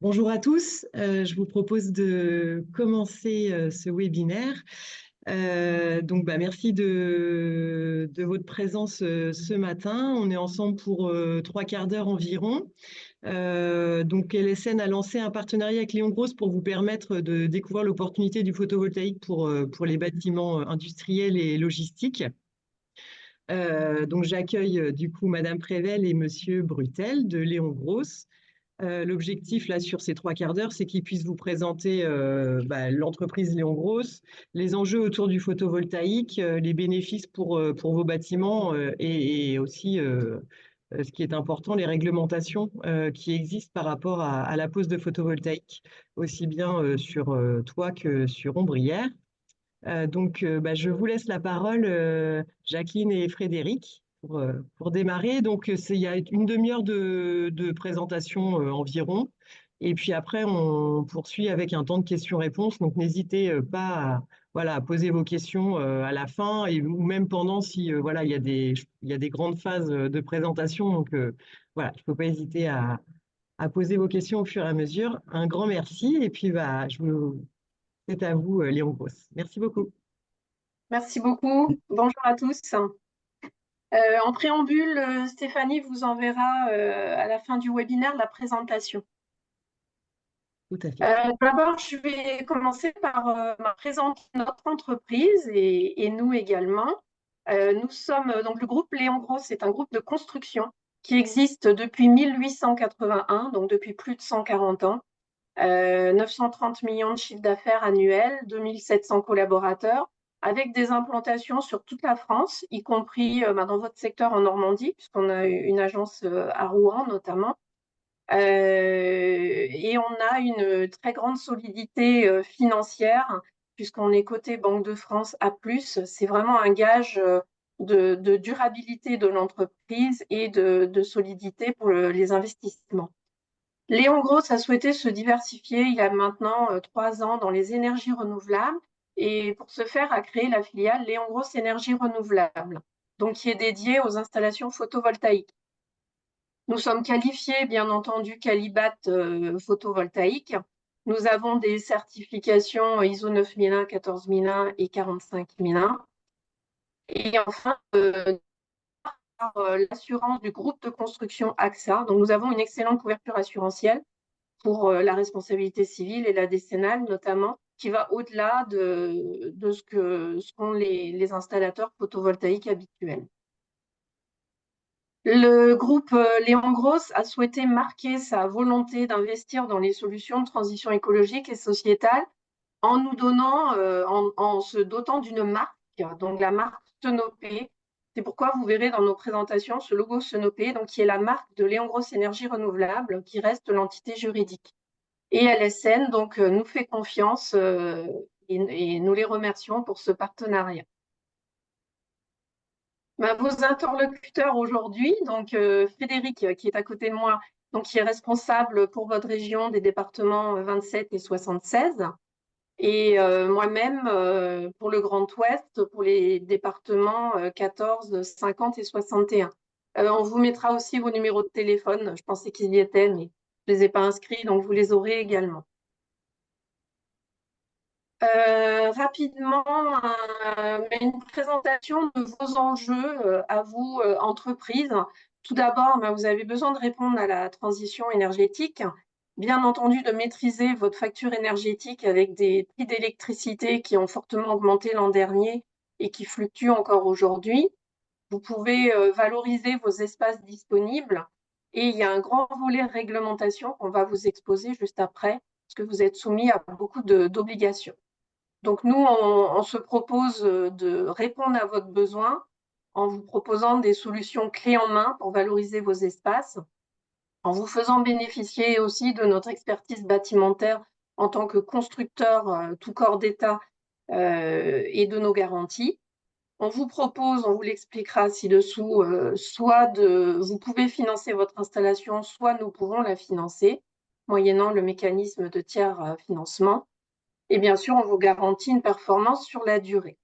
Bonjour à tous, je vous propose de commencer ce webinaire. Merci de votre présence ce matin. On est ensemble pour 3/4 d'heure environ. LSN a lancé un partenariat avec Léon Gross pour vous permettre de découvrir l'opportunité du photovoltaïque pour les bâtiments industriels et logistiques. J'accueille du coup Madame Prével et Monsieur Brutel de Léon Gross. L'objectif là sur ces 3/4 d'heure, c'est qu'ils puissent vous présenter l'entreprise Léon Gross, les enjeux autour du photovoltaïque, les bénéfices pour vos bâtiments et aussi ce qui est important, les réglementations qui existent par rapport à la pose de photovoltaïque, aussi bien sur toit que sur ombrière. Je vous laisse la parole, Jacqueline et Frédéric, pour démarrer. Il y a une demi-heure de présentation environ. Et puis après, on poursuit avec un temps de questions-réponses. Donc, n'hésitez pas à poser vos questions à la fin ou même pendant si il y a des grandes phases de présentation. Il ne faut pas hésiter à poser vos questions au fur et à mesure. Un grand merci. Et puis, c'est à vous, Léon Gross. Merci beaucoup. Merci beaucoup. Bonjour à tous. En préambule, Stéphanie vous enverra à la fin du webinaire la présentation. Tout à fait. D'abord, je vais commencer par présenter notre entreprise et nous également. Nous sommes donc le groupe Léon Gross, c'est un groupe de construction qui existe depuis 1881, donc depuis plus de 140 ans. 930 millions de chiffre d'affaires annuel, 2700 collaborateurs, avec des implantations sur toute la France, y compris dans votre secteur en Normandie, puisqu'on a une agence à Rouen notamment. Et on a une très grande solidité financière, puisqu'on est coté Banque de France A+. C'est vraiment un gage de durabilité de l'entreprise et de solidité pour les investissements. Léon Gross a souhaité se diversifier il y a maintenant 3 ans dans les énergies renouvelables et pour ce faire a créé la filiale Léon Gross Énergie Renouvelable, donc qui est dédiée aux installations photovoltaïques. Nous sommes qualifiés, bien entendu, Qualibat photovoltaïque. Nous avons des certifications ISO 9001, 14001 et 45001. Et enfin, l'assurance du groupe de construction AXA. Donc, nous avons une excellente couverture assurantielle pour la responsabilité civile et la décennale notamment, qui va au-delà de ce qu'ont les installateurs photovoltaïques habituels. Le groupe Léon Gross a souhaité marquer sa volonté d'investir dans les solutions de transition écologique et sociétale en nous donnant, en se dotant d'une marque, donc la marque Senopé. C'est pourquoi vous verrez dans nos présentations ce logo Senopé, donc qui est la marque de Léon Gross Énergie Renouvelable, qui reste l'entité juridique. Et LSN donc nous fait confiance et nous les remercions pour ce partenariat. Vos interlocuteurs aujourd'hui, donc Frédéric qui est à côté de moi, donc qui est responsable pour votre région des départements 27 et 76, et moi-même pour le Grand Ouest, pour les départements 14, 50 et 61. On vous mettra aussi vos numéros de téléphone, je pensais qu'ils y étaient, mais je ne les ai pas inscrits, donc vous les aurez également. Rapidement, une présentation de vos enjeux à vous, entreprises. Tout d'abord, vous avez besoin de répondre à la transition énergétique. Bien entendu, de maîtriser votre facture énergétique avec des prix d'électricité qui ont fortement augmenté l'an dernier et qui fluctuent encore aujourd'hui. Vous pouvez valoriser vos espaces disponibles. Et il y a un grand volet réglementation qu'on va vous exposer juste après, parce que vous êtes soumis à beaucoup d'obligations. Donc nous, on se propose de répondre à votre besoin en vous proposant des solutions clés en main pour valoriser vos espaces, en vous faisant bénéficier aussi de notre expertise bâtimentaire en tant que constructeur tout corps d'État et de nos garanties. On vous propose, on vous l'expliquera ci-dessous, vous pouvez financer votre installation, soit nous pouvons la financer, moyennant le mécanisme de tiers financement. Et bien sûr, on vous garantit une performance sur la durée.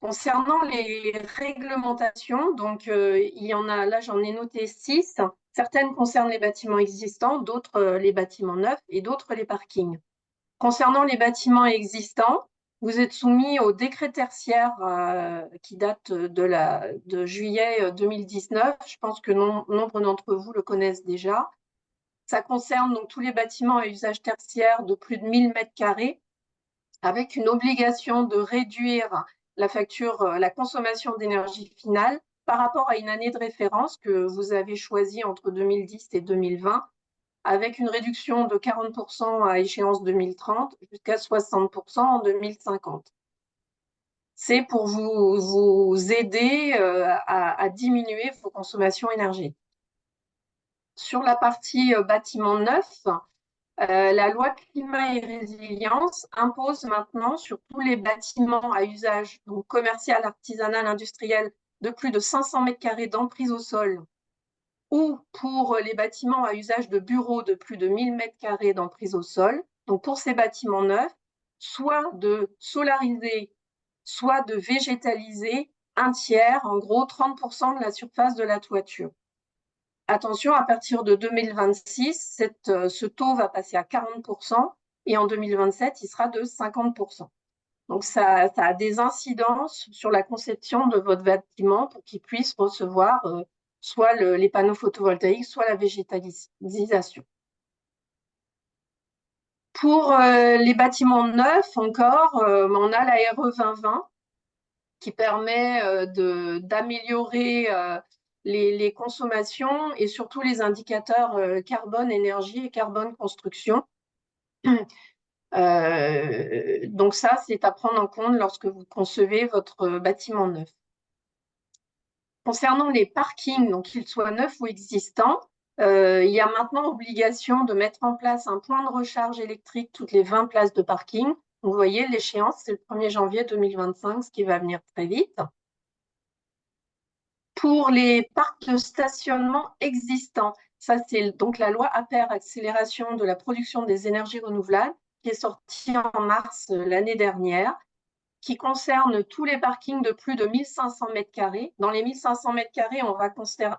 Concernant les réglementations, donc il y en a, là j'en ai noté 6. Certaines concernent les bâtiments existants, d'autres les bâtiments neufs et d'autres les parkings. Concernant les bâtiments existants, vous êtes soumis au décret tertiaire qui date de juillet 2019. Je pense que nombre d'entre vous le connaissent déjà. Ça concerne donc tous les bâtiments à usage tertiaire de plus de 1000 mètres carrés, avec une obligation de réduire la facture, la consommation d'énergie finale par rapport à une année de référence que vous avez choisie entre 2010 et 2020, avec une réduction de 40% à échéance 2030 jusqu'à 60% en 2050. C'est pour vous aider à diminuer vos consommations énergétiques. Sur la partie bâtiment neuf, la loi climat et résilience impose maintenant sur tous les bâtiments à usage donc commercial, artisanal, industriel de plus de 500 mètres carrés d'emprise au sol ou pour les bâtiments à usage de bureaux de plus de 1000 mètres carrés d'emprise au sol, donc pour ces bâtiments neufs, soit de solariser, soit de végétaliser un tiers, en gros 30% de la surface de la toiture. Attention, à partir de 2026, ce taux va passer à 40% et en 2027, il sera de 50%. Donc, ça a des incidences sur la conception de votre bâtiment pour qu'il puisse recevoir soit les panneaux photovoltaïques, soit la végétalisation. Pour les bâtiments neufs encore, on a la RE 2020 qui permet d'améliorer les consommations et surtout les indicateurs carbone énergie et carbone construction. Donc ça, c'est à prendre en compte lorsque vous concevez votre bâtiment neuf. Concernant les parkings, donc qu'ils soient neufs ou existants, il y a maintenant obligation de mettre en place un point de recharge électrique toutes les 20 places de parking. Vous voyez, l'échéance, c'est le 1er janvier 2025, ce qui va venir très vite. Pour les parcs de stationnement existants, ça c'est donc la loi APER, accélération de la production des énergies renouvelables, qui est sortie en mars l'année dernière, qui concerne tous les parkings de plus de 1500 mètres carrés. Dans les 1500 mètres carrés, on va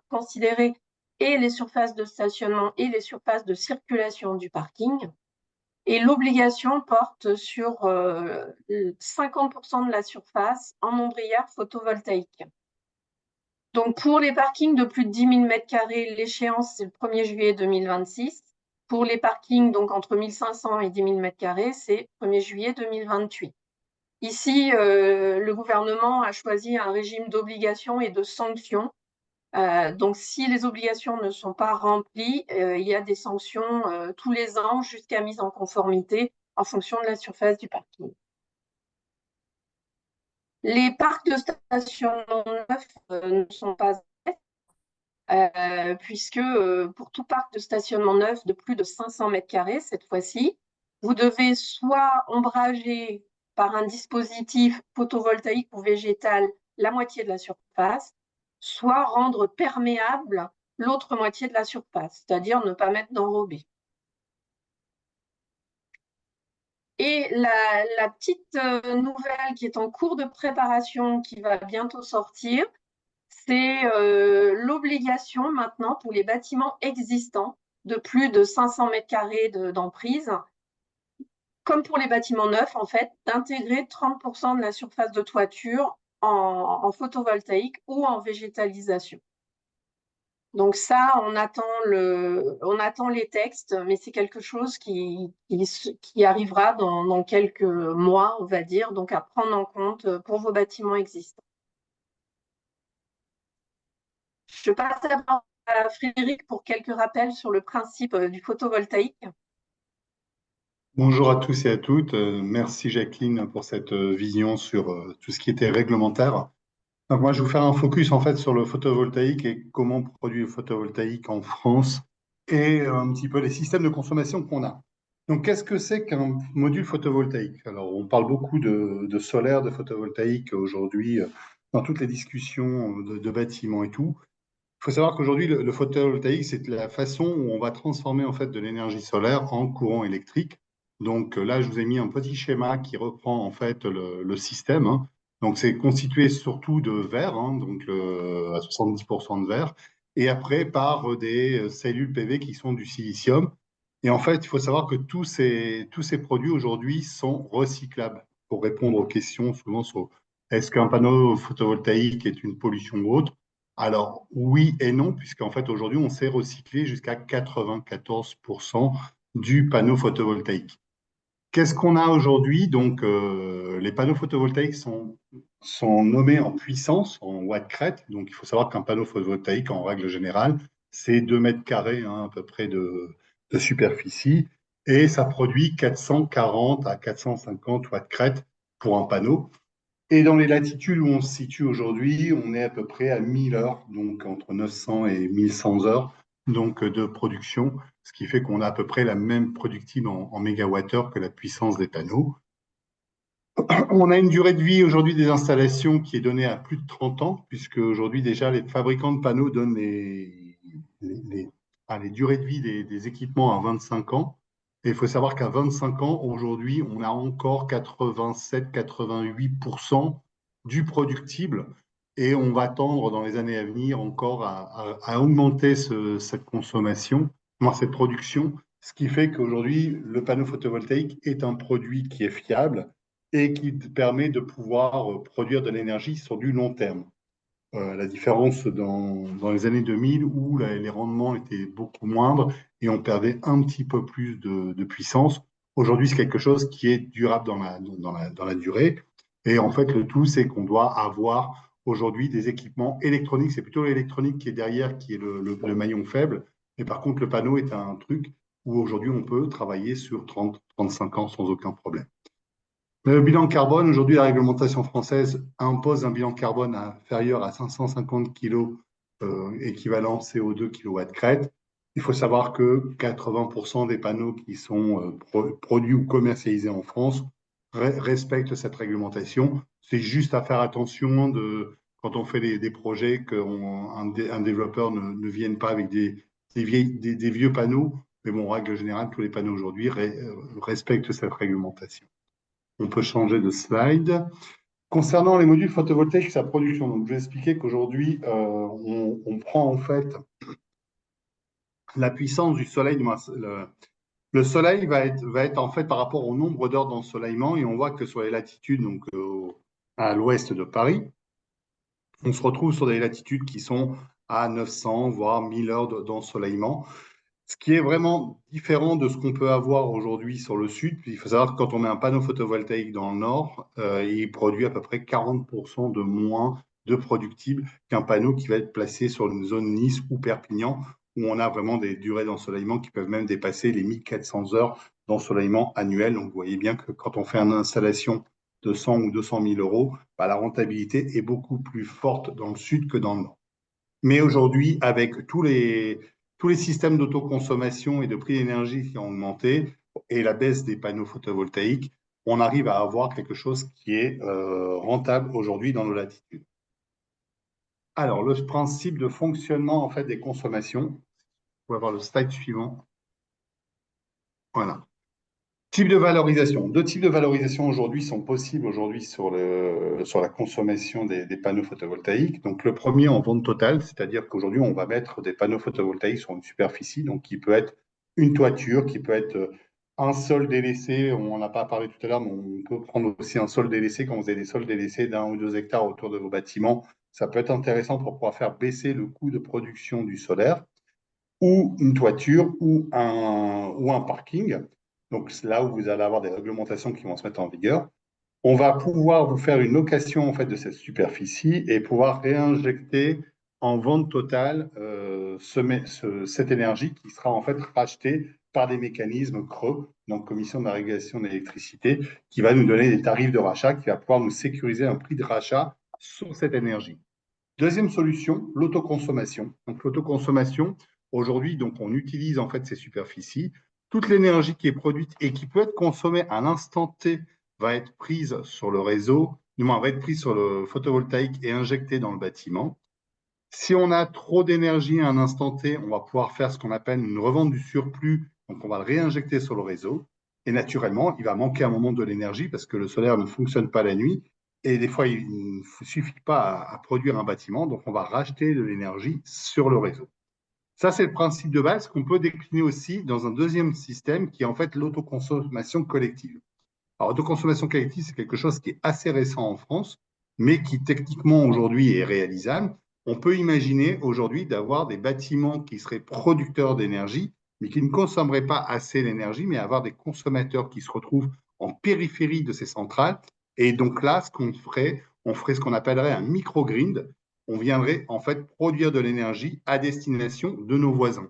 considérer et les surfaces de stationnement et les surfaces de circulation du parking. Et l'obligation porte sur 50% de la surface en ombrière photovoltaïque. Donc, pour les parkings de plus de 10 000 mètres carrés, l'échéance, c'est le 1er juillet 2026. Pour les parkings donc entre 1500 et 10 000 mètres carrés, c'est 1er juillet 2028. Ici, le gouvernement a choisi un régime d'obligations et de sanctions. Donc, si les obligations ne sont pas remplies, il y a des sanctions tous les ans jusqu'à mise en conformité en fonction de la surface du parking. Les parcs de stationnement neufs ne sont pas puisque pour tout parc de stationnement neuf de plus de 500 mètres carrés, cette fois-ci, vous devez soit ombrager par un dispositif photovoltaïque ou végétal la moitié de la surface, soit rendre perméable l'autre moitié de la surface, c'est-à-dire ne pas mettre d'enrobé. Et la petite nouvelle qui est en cours de préparation, qui va bientôt sortir, c'est l'obligation maintenant pour les bâtiments existants de plus de 500 mètres carrés d'emprise, comme pour les bâtiments neufs en fait, d'intégrer 30% de la surface de toiture en photovoltaïque ou en végétalisation. Donc ça, on attend les textes, mais c'est quelque chose qui arrivera dans quelques mois, on va dire, donc à prendre en compte pour vos bâtiments existants. Je passe la parole à Frédéric pour quelques rappels sur le principe du photovoltaïque. Bonjour à tous et à toutes. Merci Jacqueline pour cette vision sur tout ce qui était réglementaire. Donc moi, je vais vous faire un focus en fait sur le photovoltaïque et comment on produit le photovoltaïque en France et un petit peu les systèmes de consommation qu'on a. Donc, qu'est-ce que c'est qu'un module photovoltaïque? Alors, on parle beaucoup de solaire, de photovoltaïque aujourd'hui dans toutes les discussions de bâtiments et tout. Il faut savoir qu'aujourd'hui, le photovoltaïque, c'est la façon où on va transformer en fait de l'énergie solaire en courant électrique. Donc là, je vous ai mis un petit schéma qui reprend en fait le système. Donc, c'est constitué surtout de verre, hein, donc à 70% de verre, et après par des cellules PV qui sont du silicium. Et en fait, il faut savoir que tous ces produits aujourd'hui sont recyclables. Pour répondre aux questions souvent sur est-ce qu'un panneau photovoltaïque est une pollution ou autre? Alors, oui et non, puisqu'en fait, aujourd'hui, on sait recycler jusqu'à 94% du panneau photovoltaïque. Qu'est-ce qu'on a aujourd'hui? Donc, les panneaux photovoltaïques sont nommés en puissance, en watts crête. Donc, il faut savoir qu'un panneau photovoltaïque, en règle générale, c'est 2 mètres carrés hein, à peu près de superficie et ça produit 440 à 450 watts crête pour un panneau. Et dans les latitudes où on se situe aujourd'hui, on est à peu près à 1000 heures, donc entre 900 et 1100 heures donc, de production, ce qui fait qu'on a à peu près la même productive en mégawattheure que la puissance des panneaux. On a une durée de vie aujourd'hui des installations qui est donnée à plus de 30 ans, puisque aujourd'hui déjà les fabricants de panneaux donnent les durées de vie des équipements à 25 ans. Et il faut savoir qu'à 25 ans, aujourd'hui, on a encore 87-88% du productible. Et on va tendre dans les années à venir encore à augmenter cette consommation, cette production, ce qui fait qu'aujourd'hui, le panneau photovoltaïque est un produit qui est fiable et qui permet de pouvoir produire de l'énergie sur du long terme. La différence dans les années 2000 où les rendements étaient beaucoup moindres et on perdait un petit peu plus de puissance. Aujourd'hui, c'est quelque chose qui est durable dans la durée. Et en fait, le tout, c'est qu'on doit avoir aujourd'hui des équipements électroniques. C'est plutôt l'électronique qui est derrière, qui est le maillon faible. Mais par contre, le panneau est un truc où aujourd'hui, on peut travailler sur 30-35 ans sans aucun problème. Le bilan carbone, aujourd'hui, la réglementation française impose un bilan carbone inférieur à 550 kg équivalent CO2 kW crête. Il faut savoir que 80% des panneaux qui sont produits ou commercialisés en France respectent cette réglementation. C'est juste à faire attention quand on fait des projets qu'un développeur ne vienne pas avec des vieux panneaux. Mais bon, en règle générale, tous les panneaux aujourd'hui respectent cette réglementation. On peut changer de slide. Concernant les modules photovoltaïques et sa production, donc je vais expliquer qu'aujourd'hui, on prend en fait la puissance du soleil. Le soleil va être en fait par rapport au nombre d'heures d'ensoleillement et on voit que sur les latitudes, donc à l'ouest de Paris, on se retrouve sur des latitudes qui sont à 900 voire 1000 heures d'ensoleillement. Ce qui est vraiment différent de ce qu'on peut avoir aujourd'hui sur le sud. Il faut savoir que quand on met un panneau photovoltaïque dans le nord, il produit à peu près 40% de moins de productible qu'un panneau qui va être placé sur une zone Nice ou Perpignan, où on a vraiment des durées d'ensoleillement qui peuvent même dépasser les 1400 heures d'ensoleillement annuel. Donc vous voyez bien que quand on fait une installation de 100 ou 200 000 euros, la rentabilité est beaucoup plus forte dans le sud que dans le nord. Mais aujourd'hui, avec tous les systèmes d'autoconsommation et de prix d'énergie qui ont augmenté et la baisse des panneaux photovoltaïques, on arrive à avoir quelque chose qui est rentable aujourd'hui dans nos latitudes. Alors, le principe de fonctionnement en fait des consommations, on va voir le slide suivant. Voilà. Type de valorisation. Deux types de valorisation aujourd'hui sont possibles aujourd'hui sur la consommation des panneaux photovoltaïques. Donc le premier en vente totale, c'est-à-dire qu'aujourd'hui on va mettre des panneaux photovoltaïques sur une superficie, donc qui peut être une toiture, qui peut être un sol délaissé. On n'en a pas parlé tout à l'heure, mais on peut prendre aussi un sol délaissé quand vous avez des sols délaissés d'1 ou 2 hectares autour de vos bâtiments. Ça peut être intéressant pour pouvoir faire baisser le coût de production du solaire, ou une toiture ou un parking. Donc, c'est là où vous allez avoir des réglementations qui vont se mettre en vigueur. On va pouvoir vous faire une location en fait, de cette superficie et pouvoir réinjecter en vente totale cette énergie qui sera en fait rachetée par des mécanismes creux, donc Commission de la régulation de l'électricité, qui va nous donner des tarifs de rachat, qui va pouvoir nous sécuriser un prix de rachat sur cette énergie. Deuxième solution, l'autoconsommation. Donc l'autoconsommation, aujourd'hui, donc on utilise en fait ces superficies. Toute l'énergie qui est produite et qui peut être consommée à l'instant T va être prise sur le réseau, du moins va être prise sur le photovoltaïque et injectée dans le bâtiment. Si on a trop d'énergie à un instant T, on va pouvoir faire ce qu'on appelle une revente du surplus, donc on va le réinjecter sur le réseau. Et naturellement, il va manquer à un moment de l'énergie parce que le solaire ne fonctionne pas la nuit. Et des fois, il ne suffit pas à produire un bâtiment, donc on va racheter de l'énergie sur le réseau. Ça, c'est le principe de base qu'on peut décliner aussi dans un deuxième système qui est en fait l'autoconsommation collective. Alors, l'autoconsommation collective, c'est quelque chose qui est assez récent en France, mais qui techniquement aujourd'hui est réalisable. On peut imaginer aujourd'hui d'avoir des bâtiments qui seraient producteurs d'énergie, mais qui ne consommeraient pas assez d'énergie, mais avoir des consommateurs qui se retrouvent en périphérie de ces centrales. Et donc là, ce qu'on ferait, on ferait ce qu'on appellerait un microgrid. On viendrait en fait produire de l'énergie à destination de nos voisins.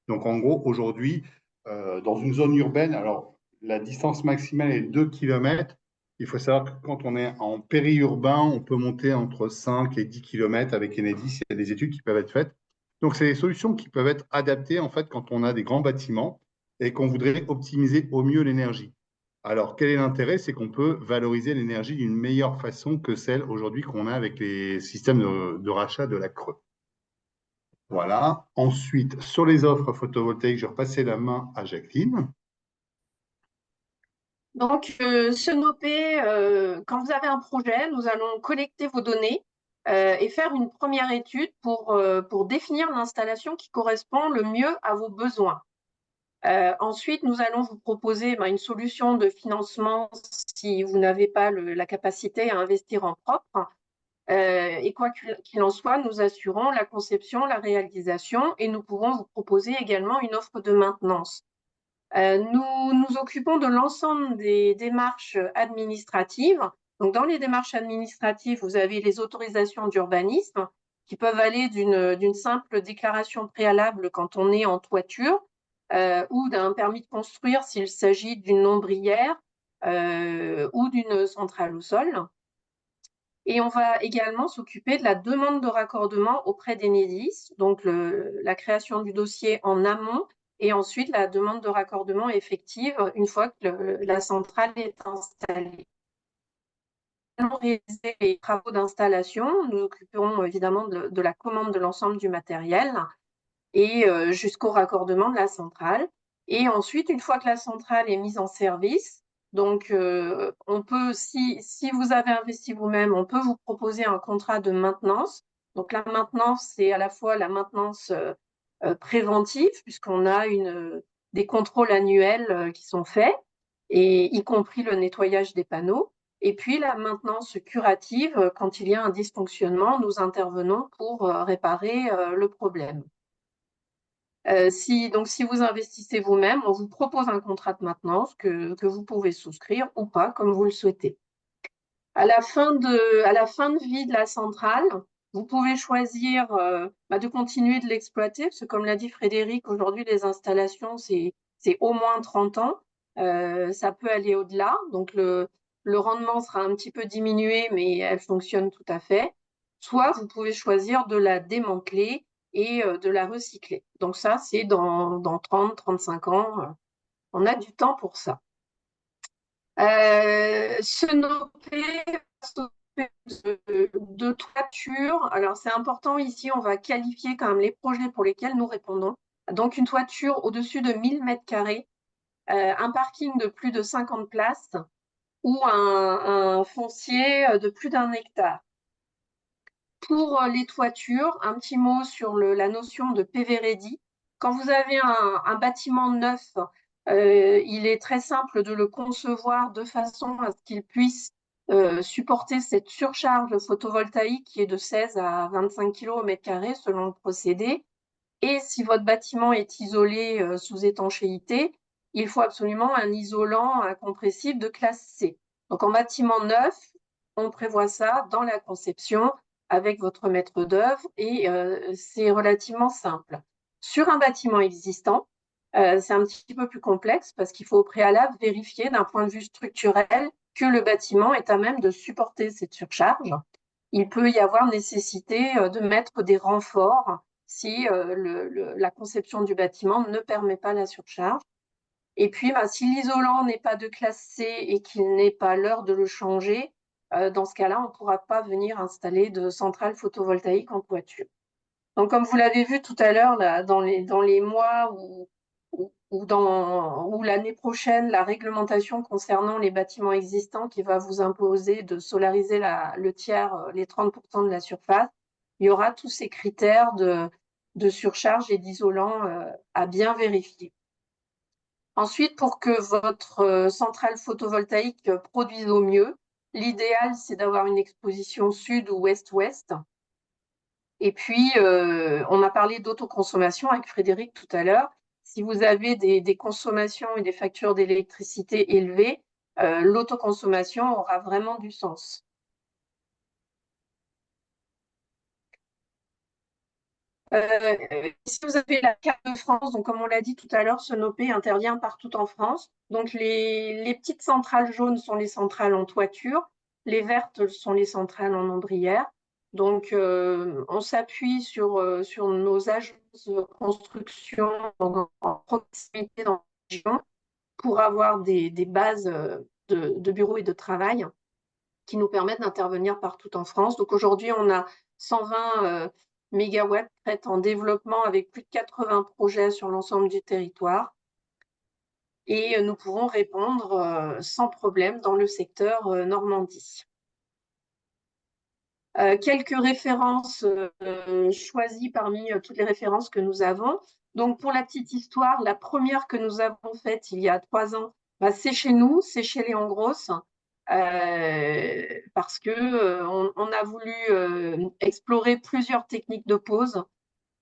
Donc en gros, aujourd'hui, dans une zone urbaine, alors la distance maximale est 2 km. Il faut savoir que quand on est en périurbain, on peut monter entre 5 et 10 km avec Enedis. Il y a des études qui peuvent être faites. Donc, c'est des solutions qui peuvent être adaptées en fait quand on a des grands bâtiments et qu'on voudrait optimiser au mieux l'énergie. Alors, quel est l'intérêt? C'est qu'on peut valoriser l'énergie d'une meilleure façon que celle aujourd'hui qu'on a avec les systèmes de rachat de la CRE. Voilà. Ensuite, sur les offres photovoltaïques, je vais repasser la main à Jacqueline. Donc, Senopé, quand vous avez un projet, nous allons collecter vos données et faire une première étude pour définir l'installation qui correspond le mieux à vos besoins. Ensuite, nous allons vous proposer une solution de financement si vous n'avez pas la capacité à investir en propre. Et quoi qu'il en soit, nous assurons la conception, la réalisation et nous pourrons vous proposer également une offre de maintenance. Nous nous occupons de l'ensemble des démarches administratives. Donc, dans les démarches administratives, vous avez les autorisations d'urbanisme qui peuvent aller d'une simple déclaration préalable quand on est en toiture ou d'un permis de construire s'il s'agit d'une ombrière ou d'une centrale au sol. Et on va également s'occuper de la demande de raccordement auprès d'Enedis, donc la création du dossier en amont et ensuite la demande de raccordement effective une fois que la centrale est installée. Pour réaliser les travaux d'installation, nous nous occuperons évidemment de la commande de l'ensemble du matériel et jusqu'au raccordement de la centrale. Et ensuite, une fois que la centrale est mise en service, donc on peut, si vous avez investi vous-même, on peut vous proposer un contrat de maintenance. Donc la maintenance, c'est à la fois la maintenance préventive, puisqu'on a des contrôles annuels qui sont faits, et y compris le nettoyage des panneaux. Et puis la maintenance curative, quand il y a un dysfonctionnement, nous intervenons pour réparer le problème. Si vous investissez vous-même, on vous propose un contrat de maintenance que vous pouvez souscrire ou pas, comme vous le souhaitez. À la fin de vie de la centrale, vous pouvez choisir de continuer de l'exploiter, parce que comme l'a dit Frédéric, aujourd'hui, les installations, c'est au moins 30 ans. Ça peut aller au-delà, donc le rendement sera un petit peu diminué, mais elle fonctionne tout à fait. Soit vous pouvez choisir de la démanteler et de la recycler. Donc ça, c'est dans 30-35 ans. On a du temps pour ça. Senopé de toiture. Alors, c'est important ici, on va qualifier quand même les projets pour lesquels nous répondons. Donc, une toiture au-dessus de 1000 mètres carrés, un parking de plus de 50 places ou un foncier de plus d'1 hectare. Pour les toitures, un petit mot sur la notion de PV Ready. Quand vous avez un bâtiment neuf, il est très simple de le concevoir de façon à ce qu'il puisse supporter cette surcharge photovoltaïque qui est de 16 à 25 kg au mètre carré selon le procédé. Et si votre bâtiment est isolé sous étanchéité, il faut absolument un isolant incompressible de classe C. Donc en bâtiment neuf, on prévoit ça dans la conception avec votre maître d'œuvre et c'est relativement simple. Sur un bâtiment existant, c'est un petit peu plus complexe parce qu'il faut au préalable vérifier d'un point de vue structurel que le bâtiment est à même de supporter cette surcharge. Il peut y avoir nécessité de mettre des renforts si la conception du bâtiment ne permet pas la surcharge. Et puis, si l'isolant n'est pas de classe C et qu'il n'est pas l'heure de le changer, dans ce cas-là, on ne pourra pas venir installer de centrale photovoltaïque en toiture. Donc, comme vous l'avez vu tout à l'heure, dans les mois où ou l'année prochaine, la réglementation concernant les bâtiments existants qui va vous imposer de solariser le tiers, les 30% de la surface, il y aura tous ces critères de surcharge et d'isolant à bien vérifier. Ensuite, pour que votre centrale photovoltaïque produise au mieux, l'idéal, c'est d'avoir une exposition sud ou ouest-ouest. Et puis, on a parlé d'autoconsommation avec Frédéric tout à l'heure. Si vous avez des consommations et des factures d'électricité élevées, l'autoconsommation aura vraiment du sens. Si vous avez la carte de France, donc comme on l'a dit tout à l'heure, Sonopé intervient partout en France. Donc les petites centrales jaunes sont les centrales en toiture, les vertes sont les centrales en ombrière. Donc on s'appuie sur nos agences de construction en proximité dans la région pour avoir des bases de bureaux et de travail qui nous permettent d'intervenir partout en France. Donc aujourd'hui, on a 120 mégawatts en développement avec plus de 80 projets sur l'ensemble du territoire. Et nous pouvons répondre sans problème dans le secteur Normandie. Quelques références choisies parmi toutes les références que nous avons. Donc pour la petite histoire, la première que nous avons faite il y a 3 ans, c'est chez nous, c'est chez Léon Gross. Parce que on a voulu explorer plusieurs techniques de pose.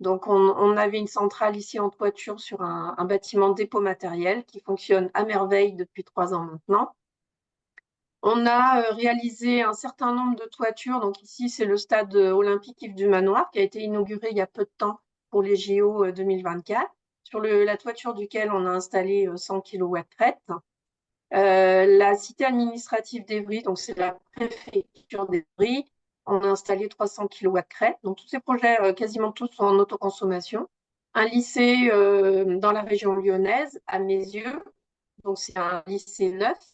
Donc, on avait une centrale ici en toiture sur un bâtiment dépôt matériel qui fonctionne à merveille depuis 3 ans maintenant. On a réalisé un certain nombre de toitures. Donc ici, c'est le stade olympique Yves du Manoir qui a été inauguré il y a peu de temps pour les JO 2024, sur la toiture duquel on a installé 100 kW crête. La cité administrative d'Evry, donc c'est la préfecture d'Evry, on a installé 300 kW crête. Donc tous ces projets, quasiment tous, sont en autoconsommation. Un lycée dans la région lyonnaise, à Meyzieux, donc c'est un lycée neuf.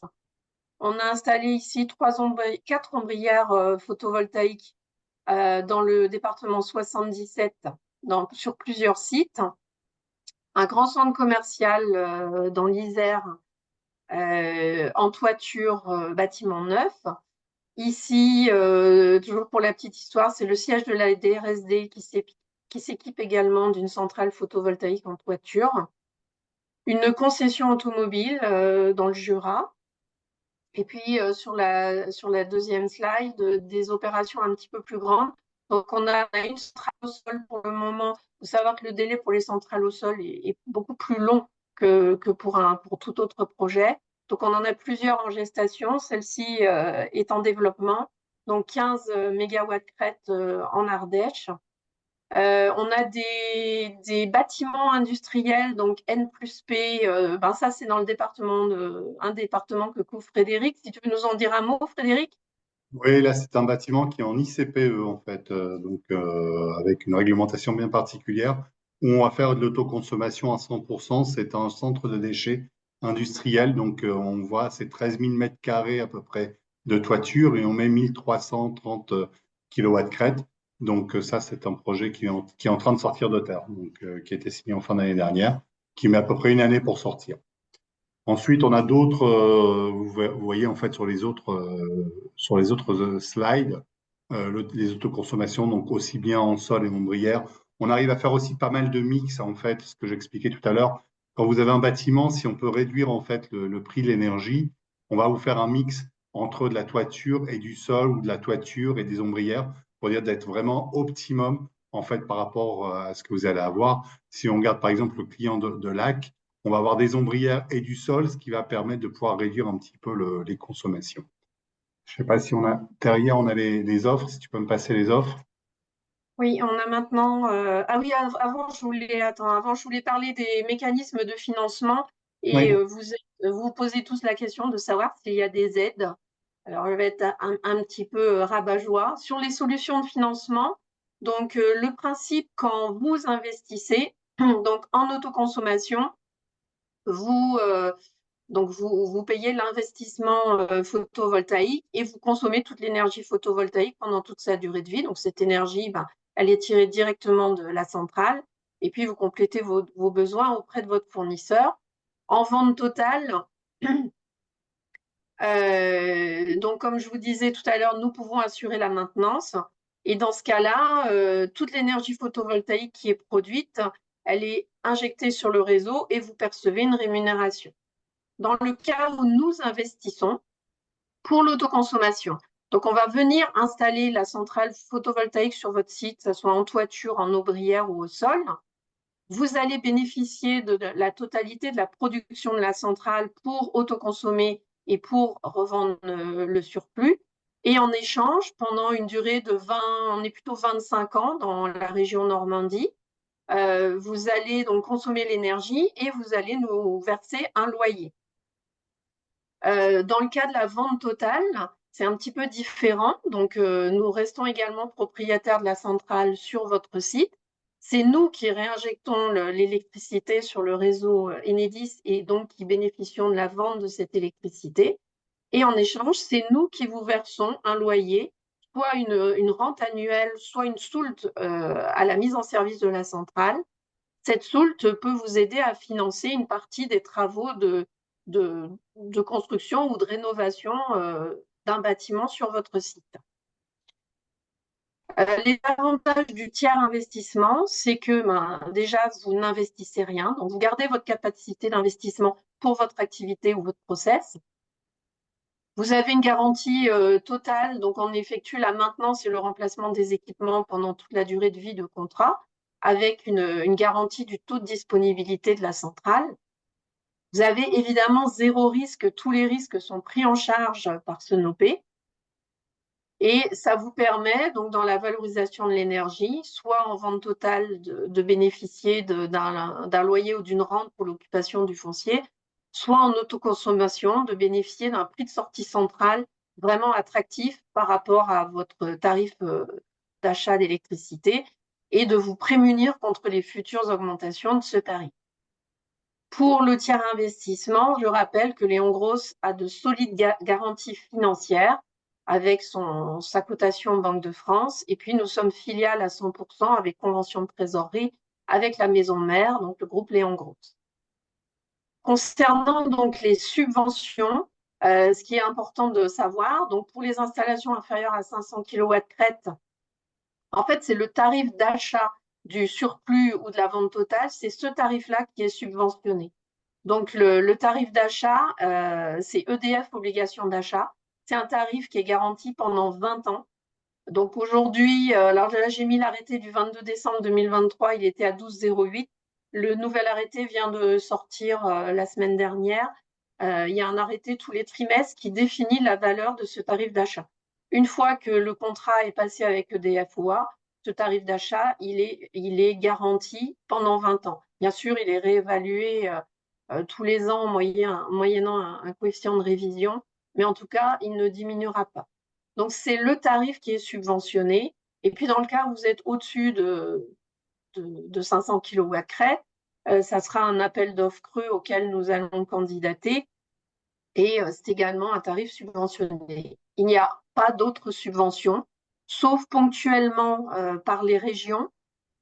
On a installé ici 4 ombrières photovoltaïques dans le département 77, sur plusieurs sites. Un grand centre commercial dans l'Isère, en toiture bâtiment neuf. Ici, toujours pour la petite histoire, c'est le siège de la DRSD qui s'équipe également d'une centrale photovoltaïque en toiture. Une concession automobile dans le Jura. Et puis sur la deuxième slide, des opérations un petit peu plus grandes. Donc on a une centrale au sol pour le moment. Il faut savoir que le délai pour les centrales au sol est beaucoup plus long que pour tout autre projet. Donc on en a plusieurs en gestation. Celle-ci est en développement. Donc 15 mégawatts crête en Ardèche. On a des bâtiments industriels, donc N plus P. Ça, c'est dans un département que couvre Frédéric. Si tu veux nous en dire un mot, Frédéric? Oui, là, c'est un bâtiment qui est en ICPE, en fait, avec une réglementation bien particulière, où on va faire de l'autoconsommation à 100%. C'est un centre de déchets industriels, donc on voit, c'est 13 000 mètres carrés à peu près de toiture, et on met 1330 kilowatts crête. Donc ça, c'est un projet qui est en train de sortir de terre, donc qui a été signé en fin d'année dernière, qui met à peu près une année pour sortir. Ensuite, on a d'autres, vous voyez en fait sur les autres slides, les autoconsommations, donc aussi bien en sol et en ombrière. On arrive à faire aussi pas mal de mix, en fait, ce que j'expliquais tout à l'heure. Quand vous avez un bâtiment, si on peut réduire en fait le prix de l'énergie, on va vous faire un mix entre de la toiture et du sol, ou de la toiture et des ombrières, pour dire d'être vraiment optimum en fait par rapport à ce que vous allez avoir. Si on regarde par exemple le client de Lac, on va avoir des ombrières et du sol, ce qui va permettre de pouvoir réduire un petit peu les consommations. Je ne sais pas si on a derrière, on a les offres, si tu peux me passer les offres. Oui, on a maintenant. Ah oui, avant je voulais parler des mécanismes de financement et Oui, vous posez tous la question de savoir s'il y a des aides. Alors, je vais être un petit peu rabat-joie sur les solutions de financement. Donc, le principe quand vous investissez, donc en autoconsommation, vous, vous payez l'investissement photovoltaïque et vous consommez toute l'énergie photovoltaïque pendant toute sa durée de vie. Donc, cette énergie, elle est tirée directement de la centrale et puis vous complétez vos besoins auprès de votre fournisseur. En vente totale, donc comme je vous disais tout à l'heure, nous pouvons assurer la maintenance. Et dans ce cas-là, toute l'énergie photovoltaïque qui est produite, elle est injectée sur le réseau et vous percevez une rémunération. Dans le cas où nous investissons pour l'autoconsommation, donc on va venir installer la centrale photovoltaïque sur votre site, que ce soit en toiture, en aubrière ou au sol. Vous allez bénéficier de la totalité de la production de la centrale pour autoconsommer et pour revendre le surplus. Et en échange, pendant une durée de 20, on est plutôt 25 ans dans la région Normandie, vous allez donc consommer l'énergie et vous allez nous verser un loyer. Dans le cas de la vente totale, c'est un petit peu différent. Donc, nous restons également propriétaires de la centrale sur votre site. C'est nous qui réinjectons l'électricité sur le réseau Enedis et donc qui bénéficions de la vente de cette électricité. Et en échange, c'est nous qui vous versons un loyer, soit une rente annuelle, soit une soulte à la mise en service de la centrale. Cette soulte peut vous aider à financer une partie des travaux de construction ou de rénovation d'un bâtiment sur votre site. Les avantages du tiers investissement, c'est que déjà, vous n'investissez rien, donc vous gardez votre capacité d'investissement pour votre activité ou votre process. Vous avez une garantie totale, donc on effectue la maintenance et le remplacement des équipements pendant toute la durée de vie de contrat, avec une garantie du taux de disponibilité de la centrale. Vous avez évidemment zéro risque, tous les risques sont pris en charge par Sonopé. Et ça vous permet, donc dans la valorisation de l'énergie, soit en vente totale de bénéficier d'un loyer ou d'une rente pour l'occupation du foncier, soit en autoconsommation, de bénéficier d'un prix de sortie centrale vraiment attractif par rapport à votre tarif d'achat d'électricité et de vous prémunir contre les futures augmentations de ce tarif. Pour le tiers investissement, je rappelle que Léon Gross a de solides garanties financières avec sa cotation Banque de France. Et puis, nous sommes filiales à 100% avec convention de trésorerie avec la maison mère, donc le groupe Léon Gross. Concernant donc les subventions, ce qui est important de savoir, donc pour les installations inférieures à 500 kW crête, en fait, c'est le tarif d'achat du surplus ou de la vente totale, c'est ce tarif-là qui est subventionné. Donc, le tarif d'achat, c'est EDF obligation d'achat. C'est un tarif qui est garanti pendant 20 ans. Donc, aujourd'hui, alors là, j'ai mis l'arrêté du 22 décembre 2023, il était à 12,08. Le nouvel arrêté vient de sortir la semaine dernière. Il y a un arrêté tous les trimestres qui définit la valeur de ce tarif d'achat. Une fois que le contrat est passé avec EDF OA, ce tarif d'achat, il est garanti pendant 20 ans. Bien sûr, il est réévalué tous les ans moyennant un coefficient de révision, mais en tout cas, il ne diminuera pas. Donc, c'est le tarif qui est subventionné. Et puis, dans le cas où vous êtes au-dessus de 500 kW crête, ça sera un appel d'offres creux auquel nous allons candidater. Et c'est également un tarif subventionné. Il n'y a pas d'autres subventions, sauf ponctuellement par les régions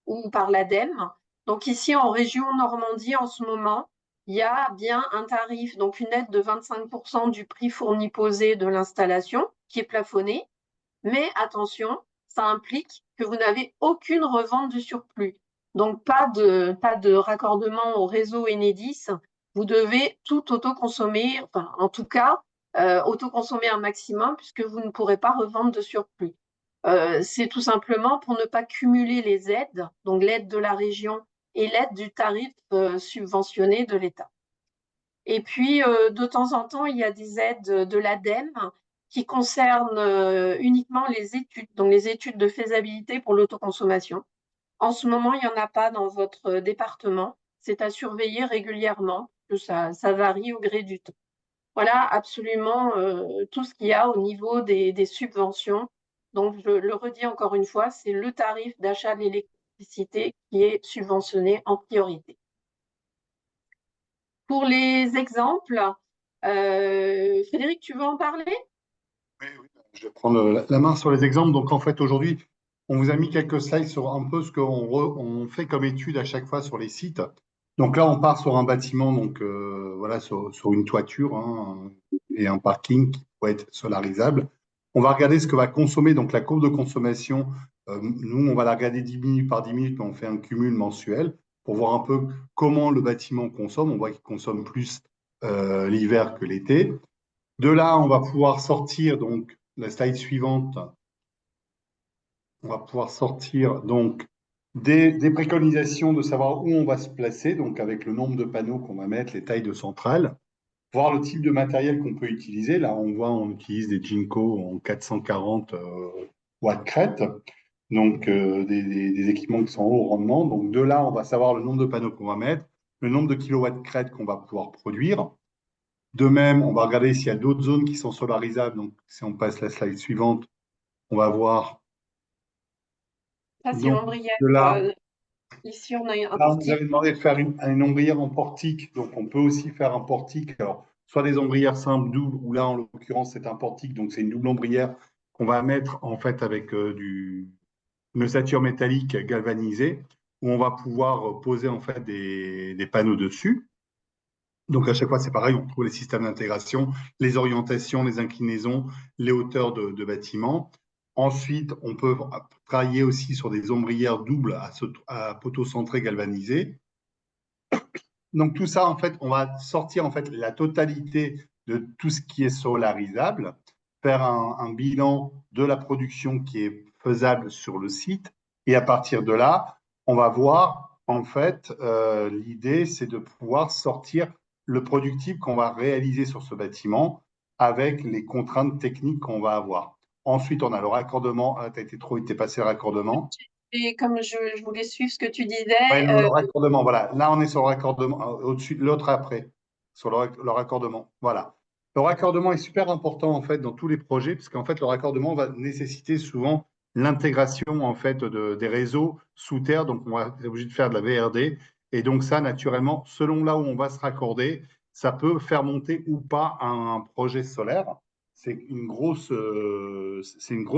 ou par l'ADEME. Donc ici, en région Normandie, en ce moment, il y a bien un tarif, donc une aide de 25% du prix fourni posé de l'installation qui est plafonné. Mais attention, ça implique que vous n'avez aucune revente du surplus. Donc pas de raccordement au réseau Enedis. Vous devez tout autoconsommer, enfin en tout cas, autoconsommer un maximum puisque vous ne pourrez pas revendre de surplus. C'est tout simplement pour ne pas cumuler les aides, donc l'aide de la région et l'aide du tarif subventionné de l'État. Et puis, de temps en temps, il y a des aides de l'ADEME qui concernent uniquement les études, donc les études de faisabilité pour l'autoconsommation. En ce moment, il n'y en a pas dans votre département. C'est à surveiller régulièrement, que ça varie au gré du temps. Voilà absolument tout ce qu'il y a au niveau des subventions. Donc, je le redis encore une fois, c'est le tarif d'achat de l'électricité qui est subventionné en priorité. Pour les exemples, Frédéric, tu veux en parler? Oui, je vais prendre la main sur les exemples. Donc, en fait, aujourd'hui, on vous a mis quelques slides sur un peu ce qu'on fait comme étude à chaque fois sur les sites. Donc là, on part sur un bâtiment, donc voilà, sur une toiture hein, et un parking qui pourrait être solarisable. On va regarder ce que va consommer, donc la courbe de consommation. Nous, on va la regarder 10 minutes par 10 minutes, mais on fait un cumul mensuel pour voir un peu comment le bâtiment consomme. On voit qu'il consomme plus l'hiver que l'été. De là, on va pouvoir sortir, donc la slide suivante, on va pouvoir sortir donc des préconisations de savoir où on va se placer, donc avec le nombre de panneaux qu'on va mettre, les tailles de centrales, voir le type de matériel qu'on peut utiliser. Là, on voit, on utilise des Jinko en 440 watts crête, donc des équipements qui sont haut rendement. Donc de là, on va savoir le nombre de panneaux qu'on va mettre, le nombre de kilowatts crête qu'on va pouvoir produire. De même, on va regarder s'il y a d'autres zones qui sont solarisables. Donc si on passe la slide suivante, on va voir. Ça, c'est Donc l'ombrière. de là, Ici, on a un là, on nous portique. avait demandé de faire une ombrière en portique, donc on peut aussi faire un portique. Alors, soit des ombrières simples, doubles, ou là, en l'occurrence, c'est un portique, donc c'est une double ombrière qu'on va mettre en fait avec une ossature métallique galvanisée, où on va pouvoir poser en fait des panneaux dessus. Donc à chaque fois, c'est pareil, on trouve les systèmes d'intégration, les orientations, les inclinaisons, les hauteurs de bâtiments. Ensuite, on peut travailler aussi sur des ombrières doubles à poteaux centrés galvanisés. Donc tout ça, en fait, on va sortir en fait la totalité de tout ce qui est solarisable, faire un bilan de la production qui est faisable sur le site, et à partir de là, on va voir, en fait, l'idée, c'est de pouvoir sortir le productif qu'on va réaliser sur ce bâtiment avec les contraintes techniques qu'on va avoir. Ensuite, on a le raccordement. Ah, tu as été trop vite, t'es passé le raccordement. Et comme je voulais suivre ce que tu Ouais, disais, non, le raccordement, voilà. Là, on est sur le raccordement, au-dessus de l'autre après, sur le raccordement. Voilà. Le raccordement est super important, en fait, dans tous les projets, parce qu'en fait, le raccordement va nécessiter souvent l'intégration, en fait, des réseaux sous terre. Donc, on va être obligé de faire de la VRD. Et donc, ça, naturellement, selon là où on va se raccorder, ça peut faire monter ou pas un projet solaire. C'est une grosse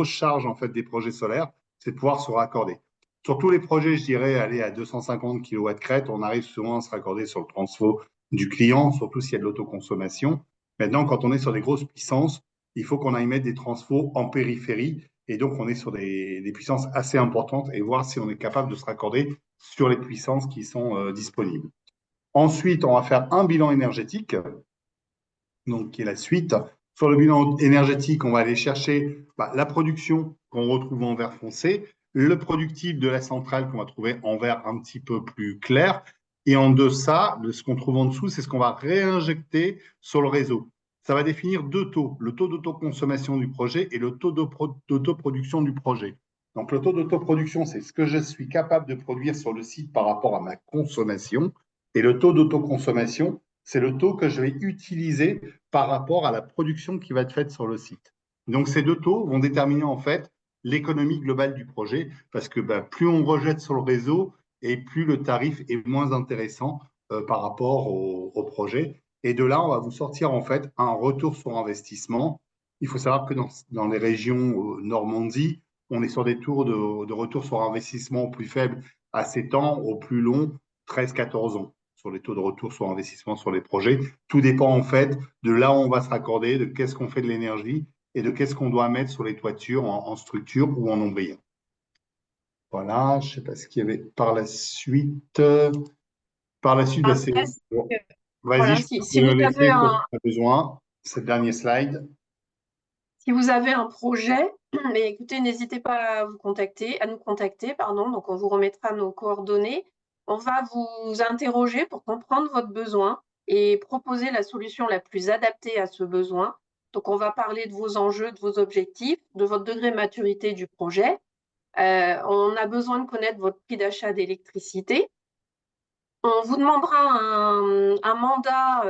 charge, en fait, des projets solaires, c'est de pouvoir se raccorder. Sur tous les projets, je dirais, aller à 250 kW crête, on arrive souvent à se raccorder sur le transfo du client, surtout s'il y a de l'autoconsommation. Maintenant, quand on est sur des grosses puissances, il faut qu'on aille mettre des transfos en périphérie. Et donc, on est sur des puissances assez importantes et voir si on est capable de se raccorder sur les puissances qui sont disponibles. Ensuite, on va faire un bilan énergétique, donc qui est la suite. Sur le bilan énergétique, on va aller chercher la production qu'on retrouve en vert foncé, le productif de la centrale qu'on va trouver en vert un petit peu plus clair, et en deçà de ce qu'on trouve en dessous, c'est ce qu'on va réinjecter sur le réseau. Ça va définir deux taux, le taux d'autoconsommation du projet et le taux d'autoproduction du projet. Donc le taux d'autoproduction, c'est ce que je suis capable de produire sur le site par rapport à ma consommation, et le taux d'autoconsommation, c'est le taux que je vais utiliser par rapport à la production qui va être faite sur le site. Donc ces deux taux vont déterminer en fait l'économie globale du projet, parce que plus on rejette sur le réseau et plus le tarif est moins intéressant par rapport au projet. Et de là, on va vous sortir en fait un retour sur investissement. Il faut savoir que dans les régions Normandie, on est sur des taux de retour sur investissement au plus faible à 7 ans, au plus long 13-14 ans sur les taux de retour sur investissement sur les projets. Tout dépend en fait de là où on va se raccorder, de qu'est-ce qu'on fait de l'énergie et de qu'est-ce qu'on doit mettre sur les toitures en structure ou en ombrière. Voilà, je ne sais pas ce qu'il y avait par la suite. Par la suite, c'est après, bon. Vas-y, voilà, je si, peux si te vous le avez laisser, toi, un, si tu as besoin. C'est le dernier slide. si vous avez un projet, mais écoutez, n'hésitez pas à nous contacter, pardon. Donc, on vous remettra nos coordonnées. On va vous interroger pour comprendre votre besoin et proposer la solution la plus adaptée à ce besoin. Donc, on va parler de vos enjeux, de vos objectifs, de votre degré de maturité du projet. On a besoin de connaître votre prix d'achat d'électricité. On vous demandera un mandat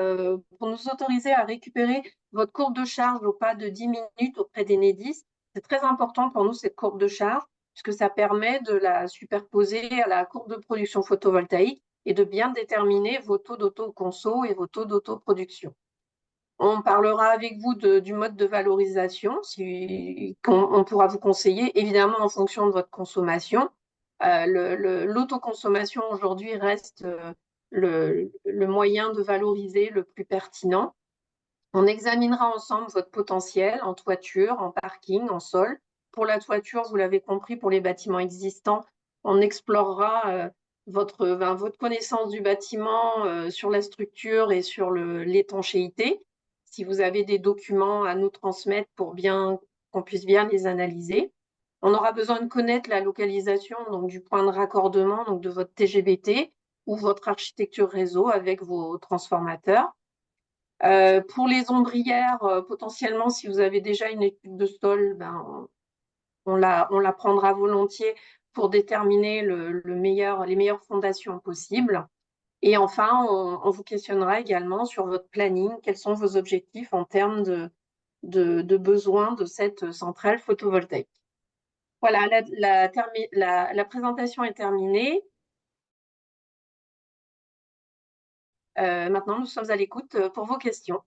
pour nous autoriser à récupérer votre courbe de charge au pas de 10 minutes auprès d'Enedis. C'est très important pour nous, cette courbe de charge, puisque ça permet de la superposer à la courbe de production photovoltaïque et de bien déterminer vos taux d'autoconso et vos taux d'autoproduction. On parlera avec vous du mode de valorisation, on pourra vous conseiller, évidemment en fonction de votre consommation. L'autoconsommation aujourd'hui reste le moyen de valoriser le plus pertinent. On examinera ensemble votre potentiel en toiture, en parking, en sol. Pour la toiture, vous l'avez compris, pour les bâtiments existants, on explorera votre connaissance du bâtiment sur la structure et sur l'étanchéité. Si vous avez des documents à nous transmettre pour qu'on puisse bien les analyser. On aura besoin de connaître la localisation donc, du point de raccordement donc, de votre TGBT ou votre architecture réseau avec vos transformateurs. Pour les ombrières, potentiellement, si vous avez déjà une étude de sol, ben, on la prendra volontiers pour déterminer les meilleures fondations possibles. Et enfin, on vous questionnera également sur votre planning, quels sont vos objectifs en termes de besoins de cette centrale photovoltaïque. Voilà, la présentation est terminée. Maintenant, nous sommes à l'écoute pour vos questions.